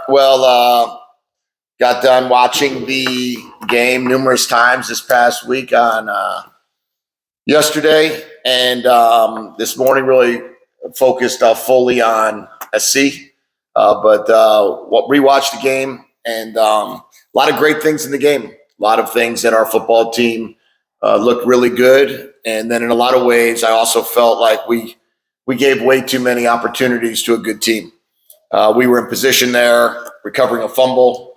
Got done watching the game numerous times this past week on yesterday, and this morning really focused fully on SC. But rewatched the game, and a lot of great things in the game. A lot of things that our football team looked really good, and then in a lot of ways, I also felt like we gave way too many opportunities to a good team. We were in position there, recovering a fumble.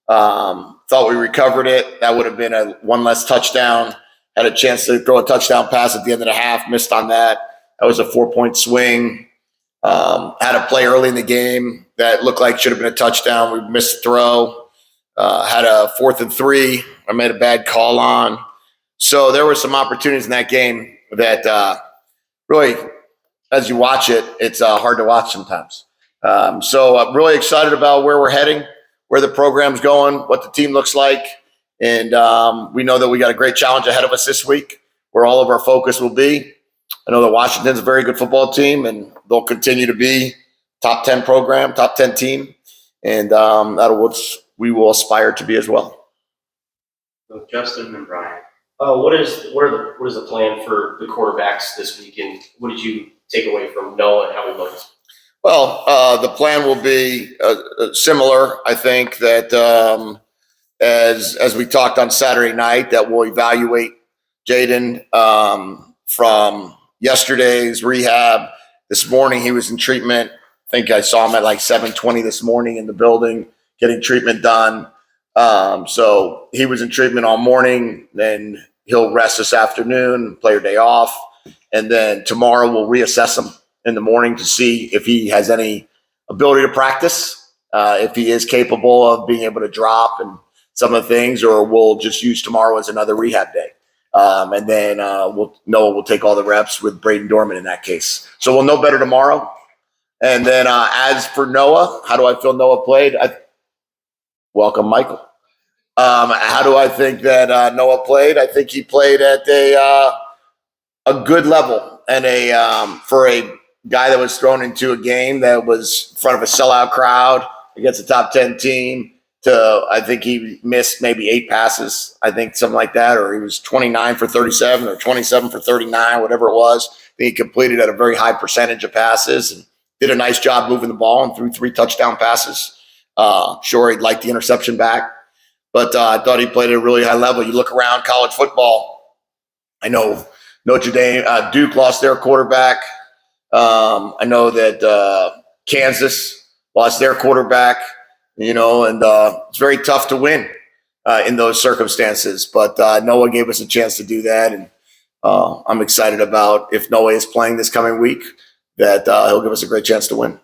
Thought we recovered it. That would have been one less touchdown. Had a chance to throw a touchdown pass at the end of the half. Missed on that. That was a 4-point swing. Had a play early in the game that looked like should have been a touchdown. We missed a throw. Had a 4th and 3. I made a bad call on. So there were some opportunities in that game that really, as you watch it, it's hard to watch sometimes. So I'm really excited about where we're heading, where the program's going, what the team looks like. And we know that we got a great challenge ahead of us this week where all of our focus will be. I know that Washington's a very good football team, and they'll continue to be top 10 program, top 10 team. And that's what we will aspire to be as well. So Justin and Brian, what is the plan for the quarterbacks this week, and what did you take away from Noah and how he looked? Well, the plan will be similar. I think that as we talked on Saturday night, that we'll evaluate Jayden from yesterday's rehab. This morning he was in treatment. I think I saw him at like 7:20 this morning in the building getting treatment done. So he was in treatment all morning. Then he'll rest this afternoon, play a day off, and then tomorrow we'll reassess him in the morning to see if he has any ability to practice, if he is capable of being able to drop and some of the things, or we'll just use tomorrow as another rehab day. And then we'll take all the reps with Braden Dorman in that case. So we'll know better tomorrow. And then as for Noah, how do I feel Noah played? Welcome, Michael. How do I think that Noah played? I think he played at a good level, and for a guy that was thrown into a game that was in front of a sellout crowd against a top 10 team. I think he missed maybe 8 passes, I think something like that, or he was 29 for 37 or 27 for 39, whatever it was. I think he completed at a very high percentage of passes and did a nice job moving the ball and threw 3 touchdown passes. Sure, he'd like the interception back, but I thought he played at a really high level. You look around college football, I know Notre Dame, Duke lost their quarterback. I know that Kansas lost their quarterback. And it's very tough to win in those circumstances. But Noah gave us a chance to do that, and I'm excited about if Noah is playing this coming week, that he'll give us a great chance to win.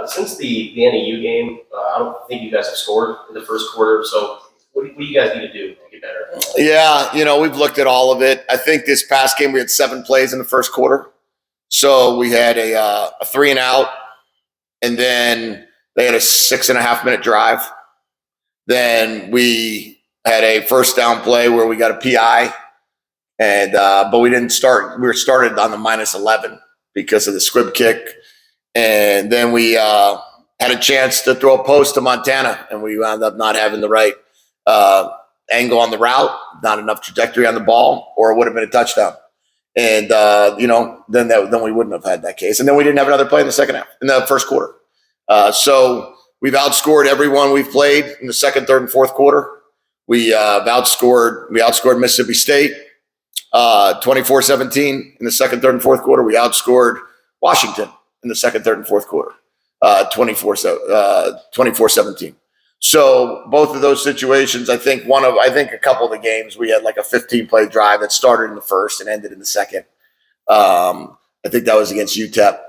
Since the NAU game, I don't think you guys have scored in the first quarter. So what do you guys need to do to get better? Yeah, we've looked at all of it. I think this past game we had 7 plays in the first quarter. So we had a 3 and out, and then they had a 6.5-minute drive. Then we had a first down play where we got a PI, and but we didn't start. We were started on the -11 because of the squib kick, and then we had a chance to throw a post to Montana, and we wound up not having the right angle on the route, not enough trajectory on the ball, or it would have been a touchdown. And then we wouldn't have had that case. And then we didn't have another play in the first quarter. So we've outscored everyone we've played in the second, third, and fourth quarter. We outscored Mississippi State 24-17 in the second, third, and fourth quarter. We outscored Washington in the second, third, and fourth quarter 24-17. So both of those situations, I think a couple of the games we had like a 15-play drive that started in the first and ended in the second. I think that was against UTEP.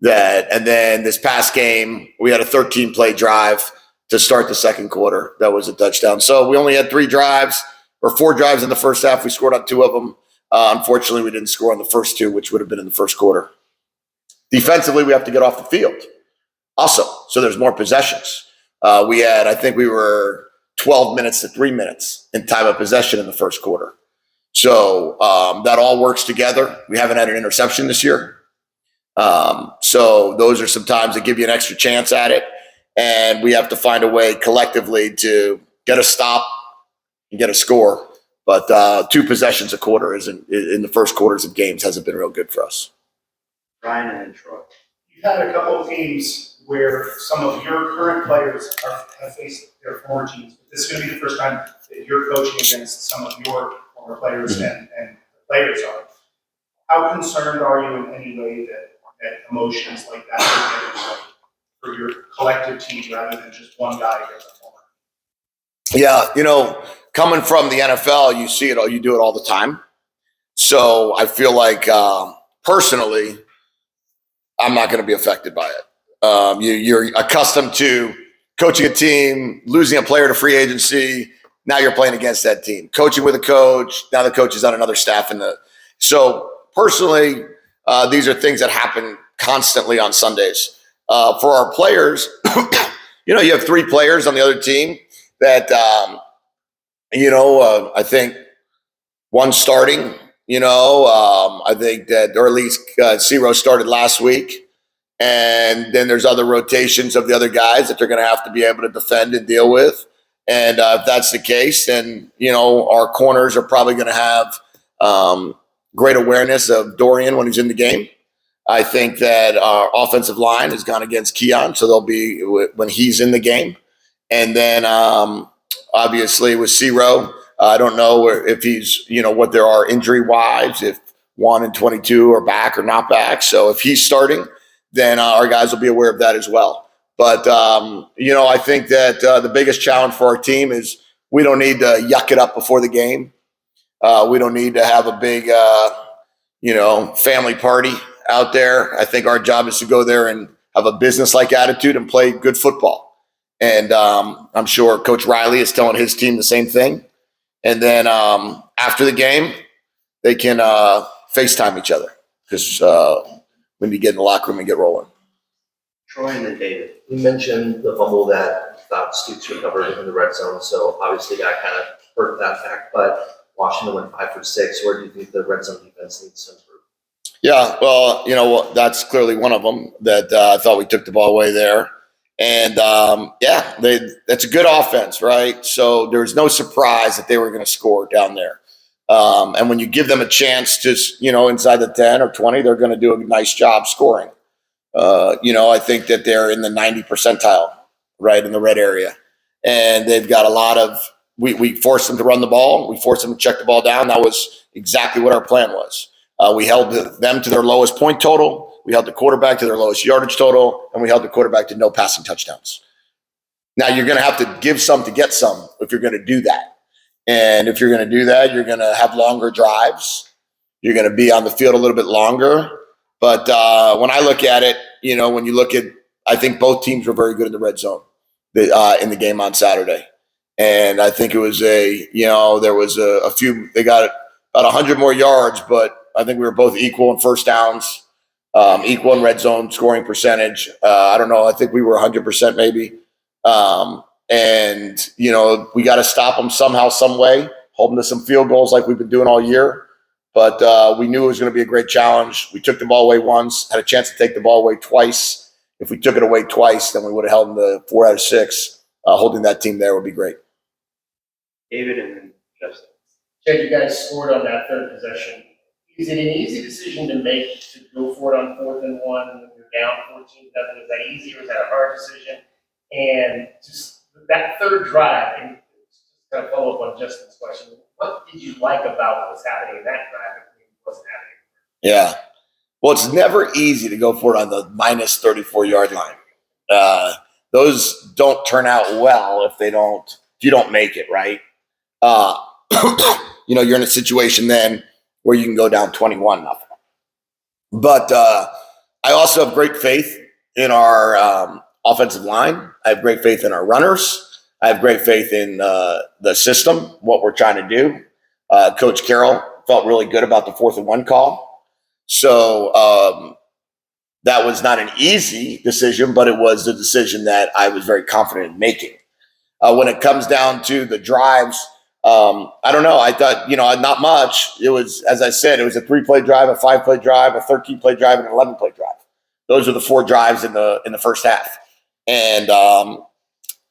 And then this past game, we had a 13-play drive to start the second quarter. That was a touchdown. So we only had 4 drives in the first half. We scored on 2 of them. Unfortunately, we didn't score on the first 2, which would have been in the first quarter. Defensively, we have to get off the field also. So there's more possessions. I think we were 12 minutes to 3 minutes in time of possession in the first quarter. So that all works together. We haven't had an interception this year. So those are some times that give you an extra chance at it. and we have to find a way collectively to get a stop and get a score. But 2 possessions a quarter isn't in the first quarters of games hasn't been real good for us. Brian and then Troy. You've had a couple of games where some of your current players have faced their former teams. This is going to be the first time that you're coaching against some of your former players and the players are. How concerned are you in any way that emotions like that for your collective team rather than just one guy against a former? Yeah, coming from the NFL, you see it all, you do it all the time. So I feel like personally, I'm not going to be affected by it. You're accustomed to coaching a team, losing a player to free agency. Now you're playing against that team, coaching with a coach. Now the coach is on another staff. So personally, these are things that happen constantly on Sundays. For our players, you have 3 players on the other team that, I think one starting, I think that, or at least Zero started last week. And then there's other rotations of the other guys that they're going to have to be able to defend and deal with. And if that's the case, then, our corners are probably going to have great awareness of Dorian when he's in the game. I think that our offensive line has gone against Keon, so they'll be when he's in the game. And then obviously with Zero, I don't know if he's, what there are injury-wise, if 1 and 22 are back or not back. So if he's starting, then our guys will be aware of that as well. But, I think that the biggest challenge for our team is we don't need to yuck it up before the game. We don't need to have a big, family party out there. I think our job is to go there and have a business-like attitude and play good football. And I'm sure Coach Riley is telling his team the same thing. And then after the game, they can FaceTime each other because we need to get in the locker room and get rolling. Troy and then David. You mentioned the fumble that Stoops recovered in the red zone, so obviously that kind of hurt that fact. But Washington went 5 for 6. Where do you think the red zone defense needs to improve? Yeah, well, that's clearly one of them that I thought we took the ball away there. And that's a good offense, right? So there's no surprise that they were going to score down there. And when you give them a chance to, inside the 10 or 20, they're going to do a nice job scoring. I think that they're in the 90 percentile, right, in the red area. And they've got a lot of we forced them to run the ball. We forced them to check the ball down. That was exactly what our plan was. We held them to their lowest point total. We held the quarterback to their lowest yardage total, and we held the quarterback to no passing touchdowns. Now, you're going to have to give some to get some if you're going to do that. And if you're going to do that, you're going to have longer drives. You're going to be on the field a little bit longer. But when I look at it, when you look at, I think both teams were very good in the red zone in the game on Saturday. And I think it was there was a few, they got about 100 more yards, but I think we were both equal in first downs. Equal in red zone scoring percentage. I don't know. I think we were 100% maybe. We got to stop them somehow, some way, hold them to some field goals like we've been doing all year. But we knew it was going to be a great challenge. We took the ball away once, had a chance to take the ball away twice. If we took it away twice, then we would have held them to 4 out of 6. Holding that team there would be great. David and then Justin. Jed, you guys scored on that third possession. Is it an easy decision to make to go for it on 4th and 1 when you're down 14-7? Is that easy or is that a hard decision? And just that third drive, and just kind of follow up on Justin's question, what did you like about what was happening in that drive and what wasn't happening? Yeah. Well, it's never easy to go for it on the minus 34-yard line. Those don't turn out well if you don't make it, right? You're in a situation then where you can go down 21-0. But I also have great faith in our offensive line. I have great faith in our runners. I have great faith in the system, what we're trying to do. Coach Carroll felt really good about the 4th and 1 call. So that was not an easy decision, but it was a decision that I was very confident in making. When it comes down to the drives, I don't know. I thought, not much. It was, as I said, it was a 3-play drive, a 5-play drive, a 13-play drive, and an 11-play drive. Those are the 4 drives in the first half. And,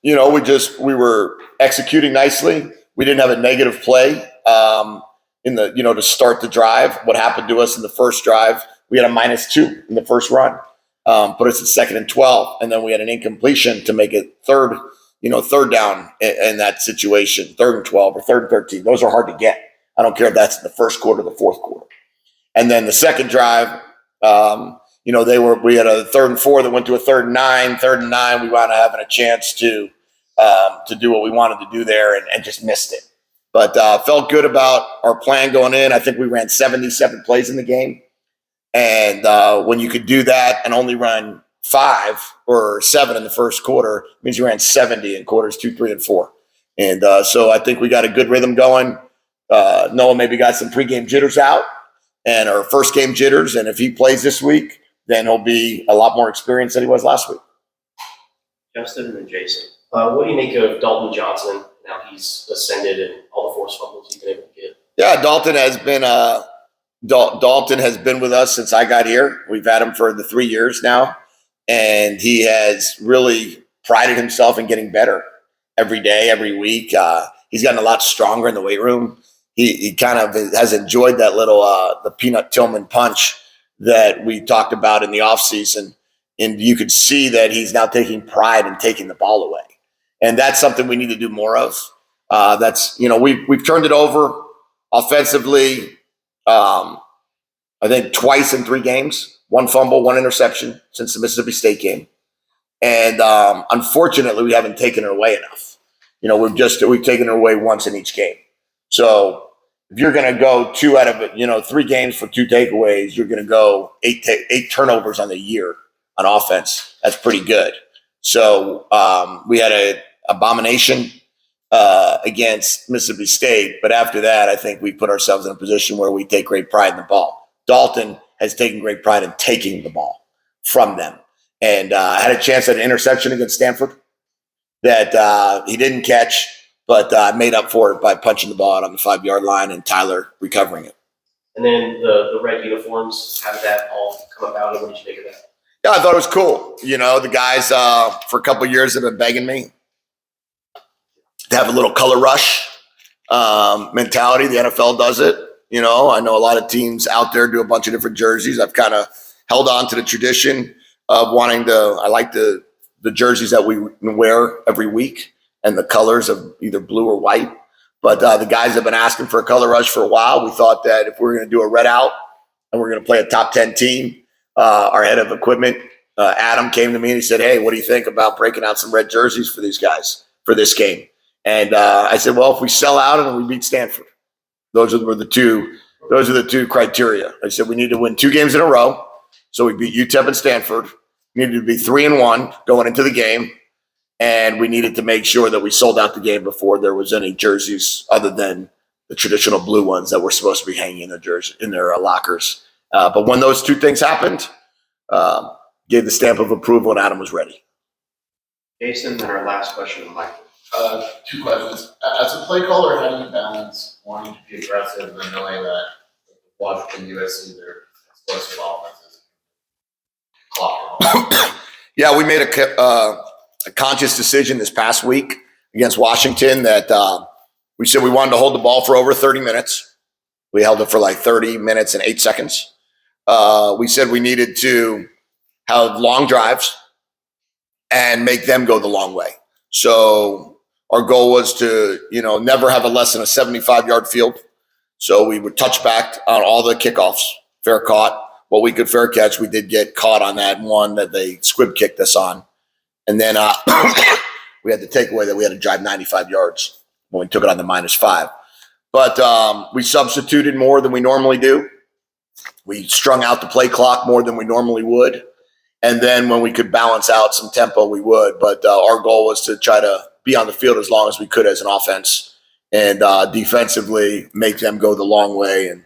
we were executing nicely. We didn't have a negative play to start the drive. What happened to us in the first drive, we had a -2 in the first run, put us at 2nd and 12. And then we had an incompletion to make it third down in that situation, 3rd and 12 or 3rd and 13. Those are hard to get. I don't care if that's in the first quarter or the fourth quarter. And then the second drive, we had a 3rd and 4 that went to a 3rd and 9. 3rd and 9, we wound up having a chance to do what we wanted to do there and just missed it. But felt good about our plan going in. I think we ran 77 plays in the game. And when you could do that and only run 5 or 7 in the first quarter, it means you ran 70 in quarters 2, 3, and 4. And so I think we got a good rhythm going. Noah maybe got some pregame jitters out and our first game jitters. And if he plays this week, then he'll be a lot more experienced than he was last week. Justin and then Jason. What do you make of Dalton Johnson now he's ascended and all the forced fumbles he's been able to get? Yeah, Dalton has been with us since I got here. We've had him for the 3 years now, and he has really prided himself in getting better every day, every week. He's gotten a lot stronger in the weight room. He kind of has enjoyed that little the Peanut Tillman punch that we talked about in the offseason. And you could see that he's now taking pride in taking the ball away. And that's something we need to do more of. We've turned it over offensively, I think twice in 3 games, 1 fumble, 1 interception since the Mississippi State game. And unfortunately, we haven't taken it away enough. We've taken it away once in each game. So if you're going to go 2 out of 3 games for 2 takeaways, you're going to go 8 turnovers on the year on offense. That's pretty good. So we had an abomination against Mississippi State. But after that, I think we put ourselves in a position where we take great pride in the ball. Dalton has taken great pride in taking the ball from them. And I had a chance at an interception against Stanford that he didn't catch, but made up for it by punching the ball out on the 5-yard line and Tyler recovering it. And then the red uniforms, how did that all come about, and what did you think of that? Yeah, I thought it was cool. The guys for a couple of years have been begging me to have a little color rush mentality. The NFL does it. I know a lot of teams out there do a bunch of different jerseys. I've kind of held on to the tradition of I like the jerseys that we wear every week and the colors of either blue or white. But the guys have been asking for a color rush for a while. We thought that if we were going to do a red out and we're going to play a top 10 team, our head of equipment, Adam, came to me and he said, "Hey, what do you think about breaking out some red jerseys for these guys for this game?" And I said, "Well, if we sell out and we beat Stanford, those are the two criteria." I said, "We need to win 2 games in a row. So we beat UTEP and Stanford. We needed to be 3-1 going into the game. And we needed to make sure that we sold out the game before there was any jerseys other than the traditional blue ones that were supposed to be hanging in their lockers." But when those 2 things happened, gave the stamp of approval and Adam was ready. Jason, and our last question to Mike. 2 questions. As a play caller, how do you balance wanting to be aggressive and knowing that Washington, USC, their explosive offenses clock? Yeah, we made a conscious decision this past week against Washington that we said we wanted to hold the ball for over 30 minutes. We held it for like 30 minutes and 8 seconds. We said we needed to have long drives and make them go the long way. So our goal was to, never have a less than a 75-yard field. So we would touch back on all the kickoffs, fair caught. What we could fair catch, we did get caught on that one that they squib kicked us on. And then we had the takeaway that we had to drive 95 yards when we took it on the -5. But we substituted more than we normally do. We strung out the play clock more than we normally would. And then when we could balance out some tempo, we would. But our goal was to try to be on the field as long as we could as an offense and defensively make them go the long way. And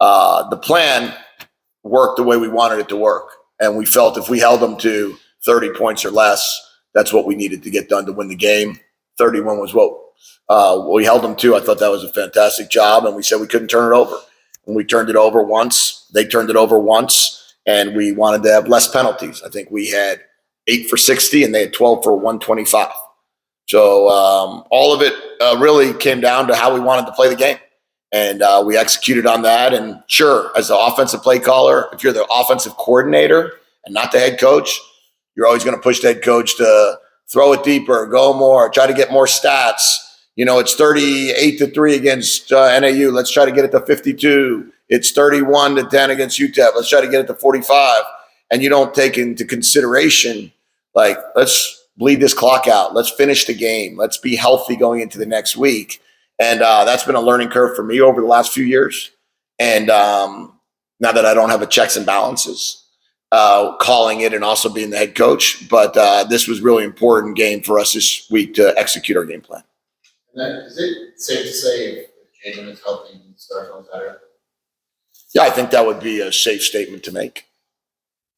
the plan worked the way we wanted it to work. And we felt if we held them to 30 points or less, that's what we needed to get done to win the game. 31 was what we held them to. I thought that was a fantastic job. And we said we couldn't turn it over. And we turned it over once. They turned it over once. And we wanted to have less penalties. I think we had 8 for 60 and they had 12 for 125. So all of it really came down to how we wanted to play the game. And we executed on that. And sure, as the offensive play caller, if you're the offensive coordinator and not the head coach, you're always going to push the head coach to throw it deeper, go more, try to get more stats. It's 38-3 against NAU. Let's try to get it to 52. It's 31-10 against UTEP. Let's try to get it to 45. And you don't take into consideration, like, let's bleed this clock out. Let's finish the game. Let's be healthy going into the next week. And that's been a learning curve for me over the last few years. And now that I don't have a checks and balances, calling it and also being the head coach. But this was really important game for us this week to execute our game plan. And then, is it safe to say if Jayden is healthy, he starts on Saturday? Yeah, I think that would be a safe statement to make.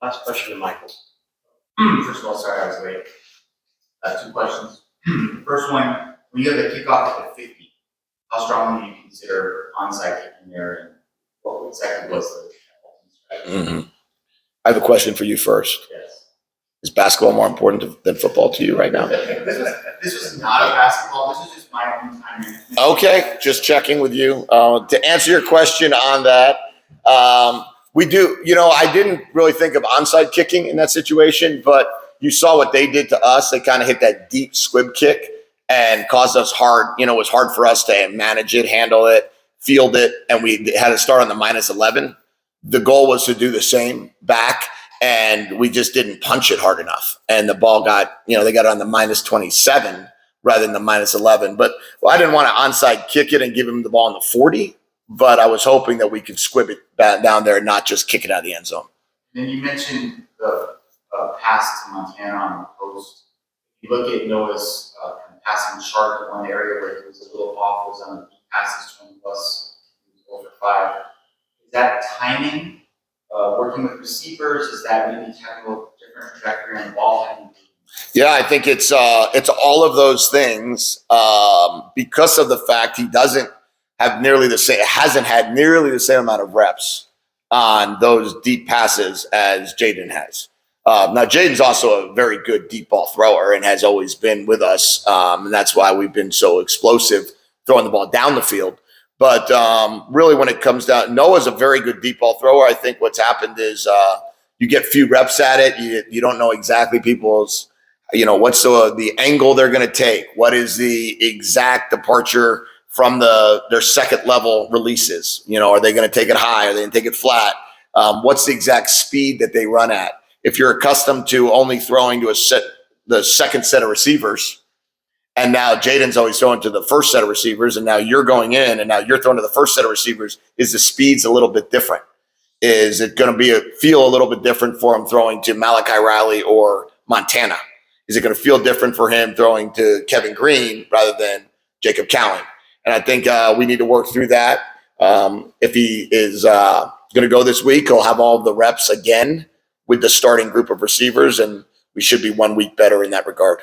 Last question to Michael. First of all, sorry I was late. 2 questions. First one, when you have the kickoff at the 50, how strongly do you consider onside kicking there, and what exactly was the strategy? Mm-hmm. I have a question for you first. Yes. Is basketball more important than football to you right now? This was not a basketball. This is just my own time. Okay, just checking with you. To answer your question on that, we do, I didn't really think of onside kicking in that situation, but you saw what they did to us. They kind of hit that deep squib kick and caused us hard. It was hard for us to manage it, handle it, field it, and we had to start on the -11. The goal was to do the same back, and we just didn't punch it hard enough. And the ball got, they got it on the -27 rather than the -11. But I didn't want to onside kick it and give him the ball in the 40, but I was hoping that we could squib it back down there and not just kick it out of the end zone. Then you mentioned the pass to Montana on the post. If you look at Noah's passing chart in one area where he was a little off, was on the deep passes 20+, he was over 5. Is that timing, working with receivers? Is that maybe having a different trajectory on the ball? Yeah, I think it's all of those things because of the fact he hasn't had nearly the same amount of reps on those deep passes as Jayden has. Now, Jayden's also a very good deep ball thrower and has always been with us, and that's why we've been so explosive throwing the ball down the field. But really, when it comes down, Noah's a very good deep ball thrower. I think what's happened is you get few reps at it. You don't know exactly people's, what's the angle they're going to take. What is the exact departure from their second level releases? Are they going to take it high? Are they going to take it flat? What's the exact speed that they run at? If you're accustomed to only throwing to the second set of receivers, and now Jayden's always throwing to the first set of receivers, and now you're going in, and now you're throwing to the first set of receivers, is the speed's a little bit different? Is it going to feel a little bit different for him throwing to Malachi Riley or Montana? Is it going to feel different for him throwing to Kevin Green rather than Jacob Cowan? And I think we need to work through that. If he is going to go this week, he'll have all the reps again with the starting group of receivers, and we should be 1 week better in that regard.